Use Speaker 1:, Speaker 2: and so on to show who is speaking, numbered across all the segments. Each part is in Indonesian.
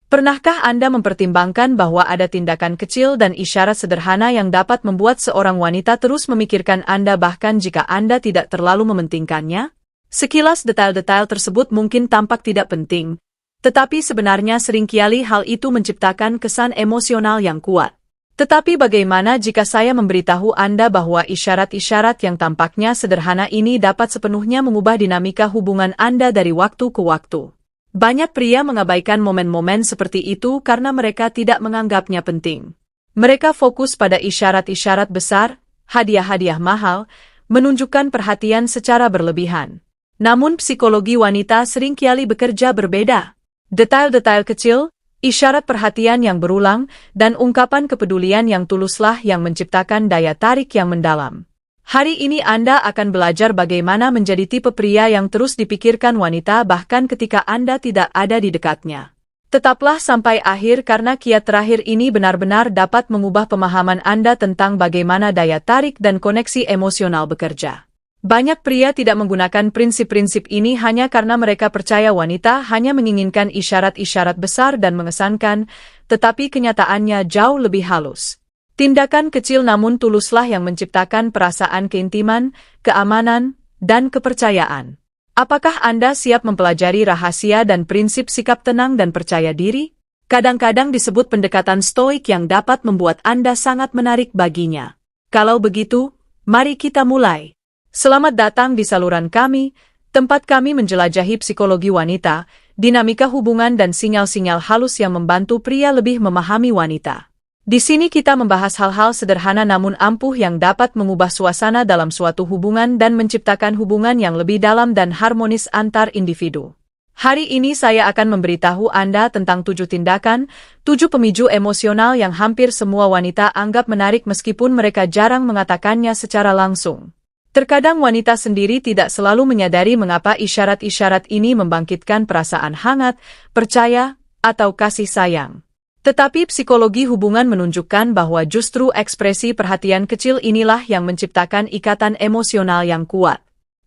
Speaker 1: Pernahkah Anda mempertimbangkan bahwa ada tindakan kecil dan isyarat sederhana yang dapat membuat seorang wanita terus memikirkan Anda bahkan jika Anda tidak terlalu mementingkannya? Sekilas detail-detail tersebut mungkin tampak tidak penting, tetapi sebenarnya seringkali hal itu menciptakan kesan emosional yang kuat. Tetapi bagaimana jika saya memberitahu Anda bahwa isyarat-isyarat yang tampaknya sederhana ini dapat sepenuhnya mengubah dinamika hubungan Anda dari waktu ke waktu? Banyak pria mengabaikan momen-momen seperti itu karena mereka tidak menganggapnya penting. Mereka fokus pada isyarat-isyarat besar, hadiah-hadiah mahal, menunjukkan perhatian secara berlebihan. Namun psikologi wanita seringkali bekerja berbeda. Detail-detail kecil, isyarat perhatian yang berulang, dan ungkapan kepedulian yang tuluslah yang menciptakan daya tarik yang mendalam. Hari ini Anda akan belajar bagaimana menjadi tipe pria yang terus dipikirkan wanita bahkan ketika Anda tidak ada di dekatnya. Tetaplah sampai akhir karena kiat terakhir ini benar-benar dapat mengubah pemahaman Anda tentang bagaimana daya tarik dan koneksi emosional bekerja. Banyak pria tidak menggunakan prinsip-prinsip ini hanya karena mereka percaya wanita hanya menginginkan isyarat-isyarat besar dan mengesankan, tetapi kenyataannya jauh lebih halus. Tindakan kecil namun tuluslah yang menciptakan perasaan keintiman, keamanan, dan kepercayaan. Apakah Anda siap mempelajari rahasia dan prinsip sikap tenang dan percaya diri? Kadang-kadang disebut pendekatan stoik yang dapat membuat Anda sangat menarik baginya. Kalau begitu, mari kita mulai. Selamat datang di saluran kami, tempat kami menjelajahi psikologi wanita, dinamika hubungan dan sinyal-sinyal halus yang membantu pria lebih memahami wanita. Di sini kita membahas hal-hal sederhana namun ampuh yang dapat mengubah suasana dalam suatu hubungan dan menciptakan hubungan yang lebih dalam dan harmonis antar individu. Hari ini saya akan memberitahu Anda tentang 7 tindakan, 7 pemicu emosional yang hampir semua wanita anggap menarik meskipun mereka jarang mengatakannya secara langsung. Terkadang wanita sendiri tidak selalu menyadari mengapa isyarat-isyarat ini membangkitkan perasaan hangat, percaya, atau kasih sayang. Tetapi psikologi hubungan menunjukkan bahwa justru ekspresi perhatian kecil inilah yang menciptakan ikatan emosional yang kuat.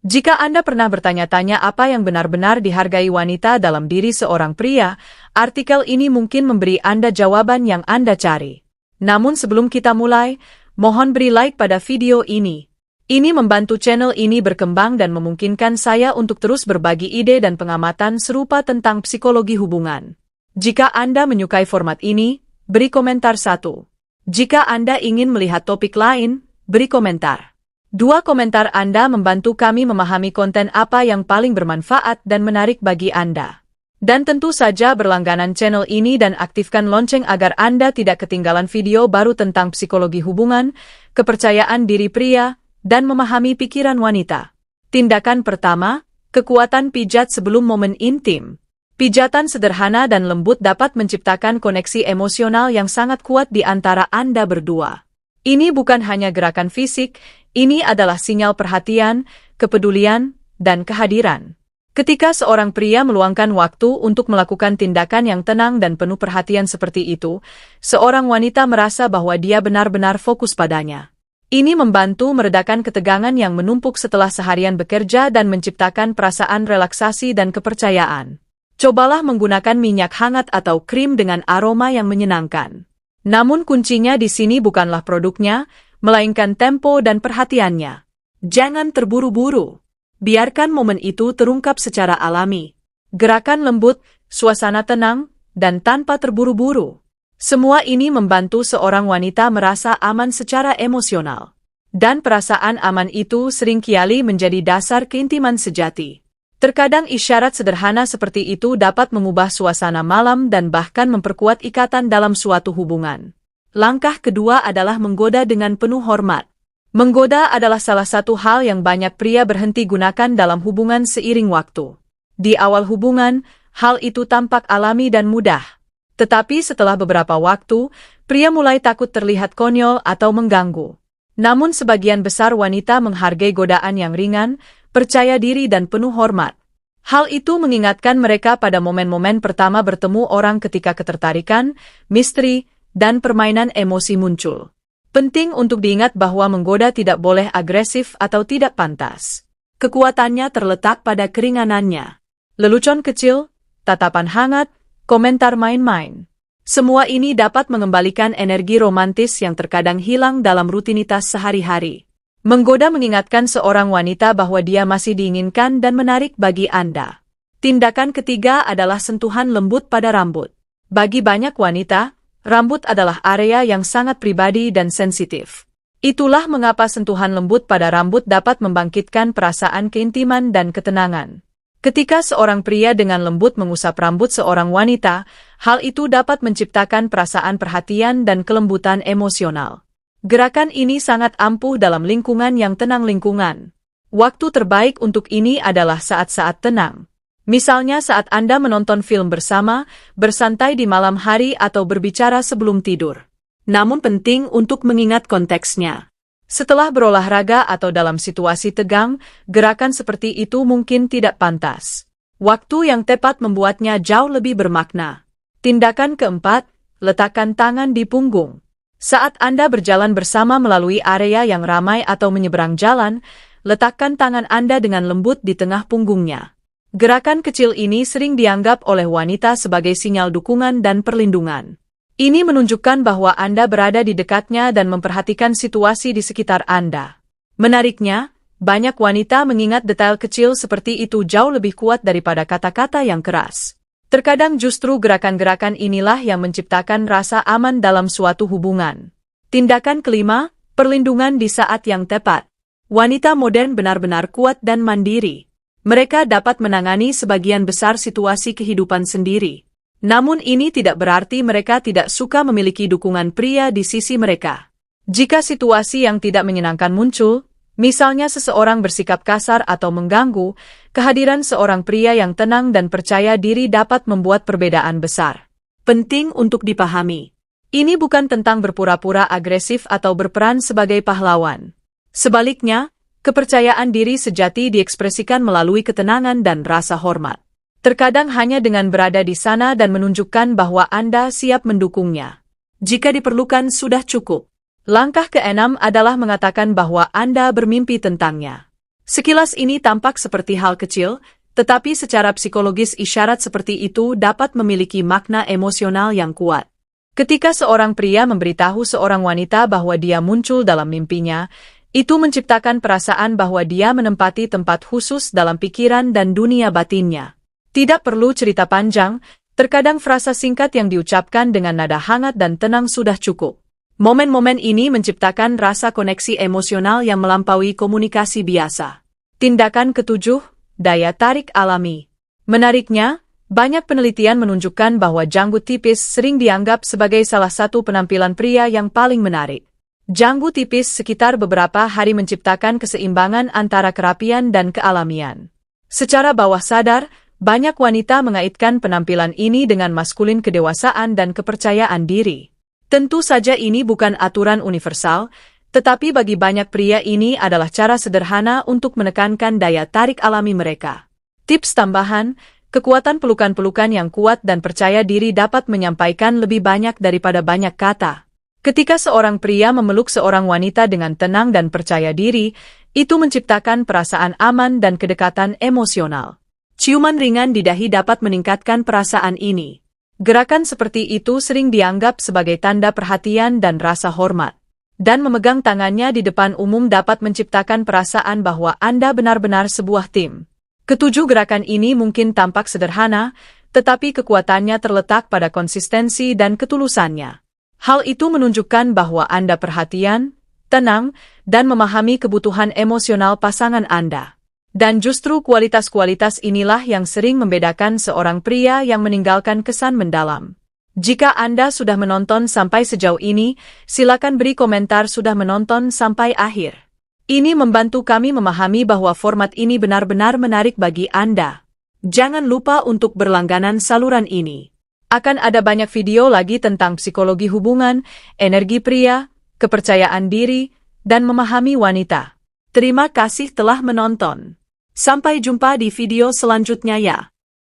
Speaker 1: Jika Anda pernah bertanya-tanya apa yang benar-benar dihargai wanita dalam diri seorang pria, artikel ini mungkin memberi Anda jawaban yang Anda cari. Namun sebelum kita mulai, mohon beri like pada video ini. Ini membantu channel ini berkembang dan memungkinkan saya untuk terus berbagi ide dan pengamatan serupa tentang psikologi hubungan. Jika Anda menyukai format ini, beri komentar 1. Jika Anda ingin melihat topik lain, beri komentar. 2 komentar Anda membantu kami memahami konten apa yang paling bermanfaat dan menarik bagi Anda. Dan tentu saja berlangganan channel ini dan aktifkan lonceng agar Anda tidak ketinggalan video baru tentang psikologi hubungan, kepercayaan diri pria, dan memahami pikiran wanita. Tindakan pertama, kekuatan pijat sebelum momen intim. Pijatan sederhana dan lembut dapat menciptakan koneksi emosional yang sangat kuat di antara Anda berdua. Ini bukan hanya gerakan fisik, ini adalah sinyal perhatian, kepedulian, dan kehadiran. Ketika seorang pria meluangkan waktu untuk melakukan tindakan yang tenang dan penuh perhatian seperti itu, seorang wanita merasa bahwa dia benar-benar fokus padanya. Ini membantu meredakan ketegangan yang menumpuk setelah seharian bekerja dan menciptakan perasaan relaksasi dan kepercayaan. Cobalah menggunakan minyak hangat atau krim dengan aroma yang menyenangkan. Namun kuncinya di sini bukanlah produknya, melainkan tempo dan perhatiannya. Jangan terburu-buru. Biarkan momen itu terungkap secara alami. Gerakan lembut, suasana tenang, dan tanpa terburu-buru. Semua ini membantu seorang wanita merasa aman secara emosional. Dan perasaan aman itu seringkali menjadi dasar keintiman sejati. Terkadang isyarat sederhana seperti itu dapat mengubah suasana malam dan bahkan memperkuat ikatan dalam suatu hubungan. Langkah kedua adalah menggoda dengan penuh hormat. Menggoda adalah salah satu hal yang banyak pria berhenti gunakan dalam hubungan seiring waktu. Di awal hubungan, hal itu tampak alami dan mudah. Tetapi setelah beberapa waktu, pria mulai takut terlihat konyol atau mengganggu. Namun sebagian besar wanita menghargai godaan yang ringan, percaya diri dan penuh hormat. Hal itu mengingatkan mereka pada momen-momen pertama bertemu orang ketika ketertarikan, misteri, dan permainan emosi muncul. Penting untuk diingat bahwa menggoda tidak boleh agresif atau tidak pantas. Kekuatannya terletak pada keringanannya. Lelucon kecil, tatapan hangat, komentar main-main. Semua ini dapat mengembalikan energi romantis yang terkadang hilang dalam rutinitas sehari-hari. Menggoda mengingatkan seorang wanita bahwa dia masih diinginkan dan menarik bagi Anda. Tindakan ketiga adalah sentuhan lembut pada rambut. Bagi banyak wanita, rambut adalah area yang sangat pribadi dan sensitif. Itulah mengapa sentuhan lembut pada rambut dapat membangkitkan perasaan keintiman dan ketenangan. Ketika seorang pria dengan lembut mengusap rambut seorang wanita, hal itu dapat menciptakan perasaan perhatian dan kelembutan emosional. Gerakan ini sangat ampuh dalam lingkungan yang tenang lingkungan. Waktu terbaik untuk ini adalah saat-saat tenang. Misalnya saat Anda menonton film bersama, bersantai di malam hari atau berbicara sebelum tidur. Namun penting untuk mengingat konteksnya. Setelah berolahraga atau dalam situasi tegang, gerakan seperti itu mungkin tidak pantas. Waktu yang tepat membuatnya jauh lebih bermakna. Tindakan keempat, letakkan tangan di punggung. Saat Anda berjalan bersama melalui area yang ramai atau menyeberang jalan, letakkan tangan Anda dengan lembut di tengah punggungnya. Gerakan kecil ini sering dianggap oleh wanita sebagai sinyal dukungan dan perlindungan. Ini menunjukkan bahwa Anda berada di dekatnya dan memperhatikan situasi di sekitar Anda. Menariknya, banyak wanita mengingat detail kecil seperti itu jauh lebih kuat daripada kata-kata yang keras. Terkadang justru gerakan-gerakan inilah yang menciptakan rasa aman dalam suatu hubungan. Tindakan kelima, perlindungan di saat yang tepat. Wanita modern benar-benar kuat dan mandiri. Mereka dapat menangani sebagian besar situasi kehidupan sendiri. Namun ini tidak berarti mereka tidak suka memiliki dukungan pria di sisi mereka. Jika situasi yang tidak menyenangkan muncul, misalnya seseorang bersikap kasar atau mengganggu, kehadiran seorang pria yang tenang dan percaya diri dapat membuat perbedaan besar. Penting untuk dipahami. Ini bukan tentang berpura-pura agresif atau berperan sebagai pahlawan. Sebaliknya, kepercayaan diri sejati diekspresikan melalui ketenangan dan rasa hormat. Terkadang hanya dengan berada di sana dan menunjukkan bahwa Anda siap mendukungnya. Jika diperlukan sudah cukup. Langkah keenam adalah mengatakan bahwa Anda bermimpi tentangnya. Sekilas ini tampak seperti hal kecil, tetapi secara psikologis isyarat seperti itu dapat memiliki makna emosional yang kuat. Ketika seorang pria memberitahu seorang wanita bahwa dia muncul dalam mimpinya, itu menciptakan perasaan bahwa dia menempati tempat khusus dalam pikiran dan dunia batinnya. Tidak perlu cerita panjang, terkadang frasa singkat yang diucapkan dengan nada hangat dan tenang sudah cukup. Momen-momen ini menciptakan rasa koneksi emosional yang melampaui komunikasi biasa. Tindakan ketujuh, daya tarik alami. Menariknya, banyak penelitian menunjukkan bahwa janggut tipis sering dianggap sebagai salah satu penampilan pria yang paling menarik. Janggut tipis sekitar beberapa hari menciptakan keseimbangan antara kerapian dan kealamian. Secara bawah sadar, banyak wanita mengaitkan penampilan ini dengan maskulin kedewasaan dan kepercayaan diri. Tentu saja ini bukan aturan universal, tetapi bagi banyak pria ini adalah cara sederhana untuk menekankan daya tarik alami mereka. Tips tambahan, kekuatan pelukan-pelukan yang kuat dan percaya diri dapat menyampaikan lebih banyak daripada banyak kata. Ketika seorang pria memeluk seorang wanita dengan tenang dan percaya diri, itu menciptakan perasaan aman dan kedekatan emosional. Ciuman ringan di dahi dapat meningkatkan perasaan ini. Gerakan seperti itu sering dianggap sebagai tanda perhatian dan rasa hormat. Dan memegang tangannya di depan umum dapat menciptakan perasaan bahwa Anda benar-benar sebuah tim. Ketujuh gerakan ini mungkin tampak sederhana, tetapi kekuatannya terletak pada konsistensi dan ketulusannya. Hal itu menunjukkan bahwa Anda perhatian, tenang, dan memahami kebutuhan emosional pasangan Anda. Dan justru kualitas-kualitas inilah yang sering membedakan seorang pria yang meninggalkan kesan mendalam. Jika Anda sudah menonton sampai sejauh ini, silakan beri komentar sudah menonton sampai akhir. Ini membantu kami memahami bahwa format ini benar-benar menarik bagi Anda. Jangan lupa untuk berlangganan saluran ini. Akan ada banyak video lagi tentang psikologi hubungan, energi pria, kepercayaan diri, dan memahami wanita. Terima kasih telah menonton. Sampai jumpa di video selanjutnya ya.